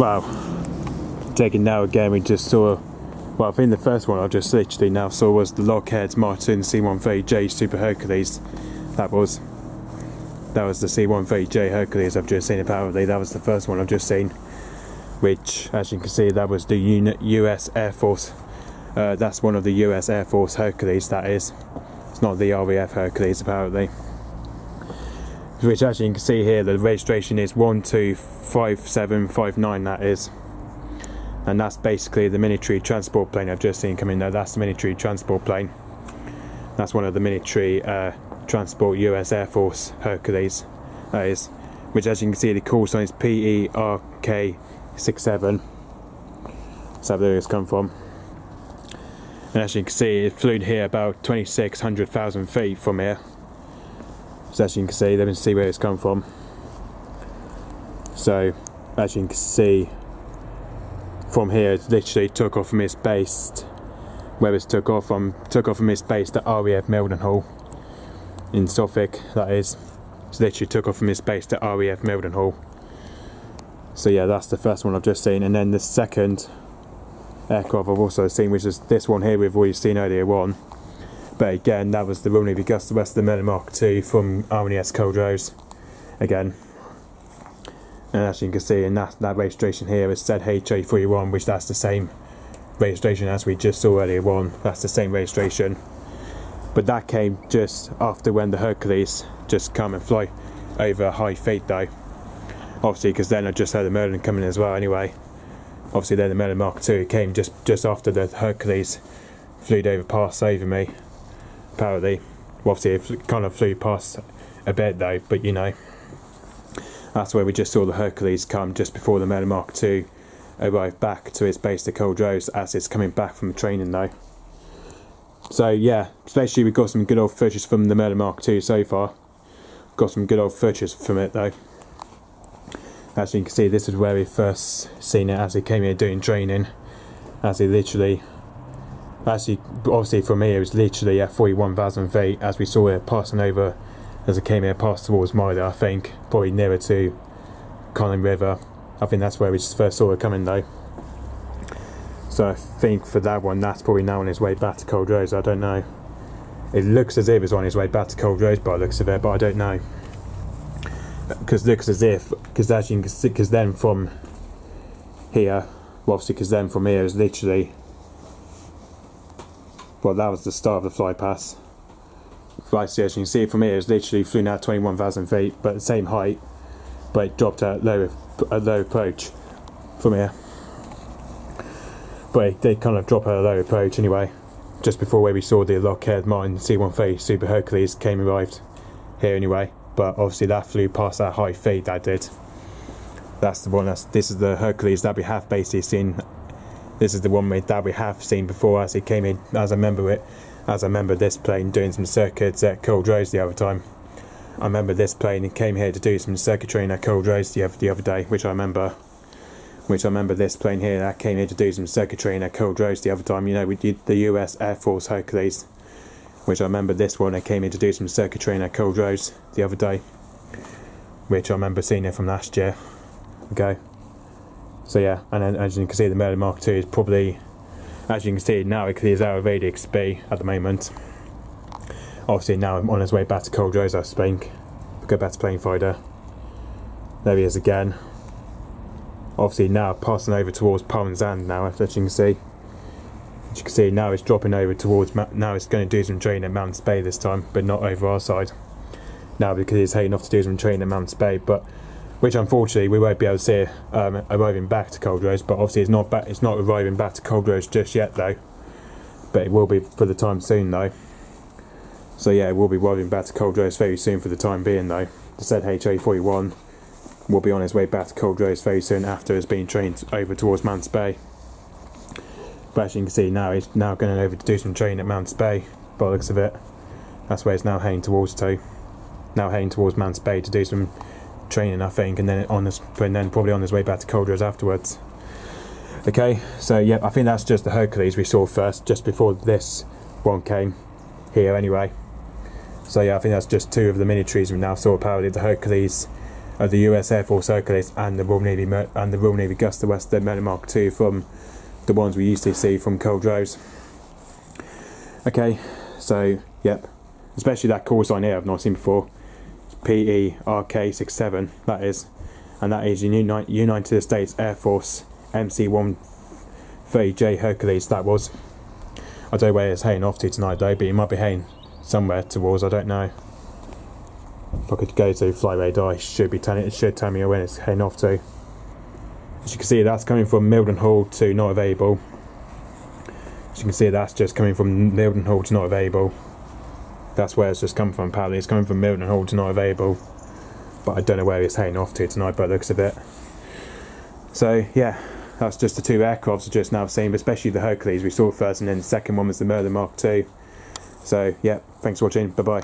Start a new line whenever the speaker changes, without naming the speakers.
Well, taking now again, we just saw, well, I think the first one I just literally now saw was the Lockheed Martin C-130-J Super Hercules. That was the C-130-J Hercules I've just seen apparently. That was the first one I've just seen, which, as you can see, that was the US Air Force. That's one of the US Air Force Hercules, that is. It's not the RAF Hercules apparently. Which, as you can see here, the registration is 125759, that is. And that's basically the military transport plane I've just seen come in there. That's the military transport plane. That's one of the military transport US Air Force Hercules, that is. Which, as you can see, the call sign is PERK67. So there it's come from. And as you can see, it flew here about 2,600,000 feet from here. So as you can see, let me see where it's come from. So as you can see, from here it literally took off from its base. Where it took off from its base to RAF Mildenhall in Suffolk, that is. It literally took off from its base to RAF Mildenhall. So yeah, that's the first one I've just seen. And then the second aircraft I've also seen, which is this one here we've already seen earlier on. But again, that was the Royal Navy Augusta West, the Merlin Mark II from RNS Culdrose again. And as you can see, in that registration here is ZH841, which that's the same registration as we just saw earlier on. That's the same registration. But that came just after when the Hercules just come and fly over high feet though. Obviously, because then I just heard the Merlin coming as well anyway. Obviously then the Merlin Mark II came just after the Hercules flew past over me, apparently. Well, obviously it kind of flew past a bit though, but you know. That's where we just saw the Hercules come just before the Merlin Mark II arrived back to its base to Culdrose as it's coming back from training though. So yeah, especially we've got some good old footage from the Merlin Mark II so far. Got some good old footage from it though. As you can see, this is where we first seen it as he came here doing training. As he literally, obviously from here it was literally at 41,000 feet as we saw it passing over, as it came here past towards Myla, I think, probably nearer to Conning River. I think that's where we just first saw it coming though. So I think for that one, that's probably now on his way back to Culdrose, I don't know. It looks as if it's on his way back to Culdrose by the looks of it, but I don't know. Because it looks as if, because as you can see, because then from here, well obviously because then from here is literally, well that was the start of the fly pass. Right, so as you can see from here, it's literally flew now 21,000 feet, but the same height, but it dropped at low approach from here. But it did kind of drop at a low approach anyway, just before where we saw the Lockheed Martin C-130 Super Hercules arrived here anyway. But obviously that flew past that high feet, that did. That's the one, this is the Hercules that we have basically seen. This is the one that we have seen before as it came in, as I remember this plane doing some circuits at Culdrose the other time. I remember this plane, it came here to do some circuit training at Culdrose the other day, which I remember this plane here that came here to do some circuit training at Culdrose the other time. You know, we did the US Air Force Hercules, which I remember this one, that came here to do some circuit training at Culdrose the other day, which I remember seeing it from last year. Okay, so yeah, and then as you can see, the Merlin Mark II is probably, as you can see now, it is out of ADXB at the moment. Obviously now I'm on his way back to Culdrose, I think. Go back to plane fighter. There he is again. Obviously now passing over towards Penzance now, as you can see. As you can see now it's dropping over towards, now it's going to do some training at Mountains Bay this time, but not over our side. Now because he's heading off to do some training at Mountains Bay, but which unfortunately we won't be able to see arriving back to Culdrose. But obviously it's not arriving back to Culdrose just yet though. But it will be for the time soon though. So yeah, it will be arriving back to Culdrose very soon for the time being though. The ZH841 will be on his way back to Culdrose very soon after it's been trained over towards Mountains Bay. But as you can see now, he's now going over to do some training at Mountains Bay by the looks of it. That's where it's now heading towards to. Now heading towards Mountains Bay to do some training, I think, and then probably on his way back to Culdrose afterwards. Okay, so yeah, I think that's just the Hercules we saw first, just before this one came here anyway. So yeah, I think that's just two of the mini trees we now saw apparently, the Hercules the US Air Force Hercules and the Royal Navy Augusta West, the Merlin Mark II, from the ones we used to see from Culdrose. Okay, so yep, especially that call sign here I've not seen before. PERK67, that is, and that is United States Air Force MC-130-J Hercules. That was. I don't know where it's heading off to tonight though, but it might be heading somewhere towards, I don't know. If I could go to Fly Radar, it should tell me when it's heading off to. As you can see, that's coming from Mildenhall to not available. As you can see, that's just coming from Mildenhall to not available. That's where it's just come from, apparently. It's coming from Mildenhall to not available. But I don't know where it's heading off to tonight by the looks of it. So, yeah, that's just the two aircrafts I've just now seen, but especially the Hercules we saw first, and then the second one was the Merlin Mark II. So, yeah, thanks for watching. Bye-bye.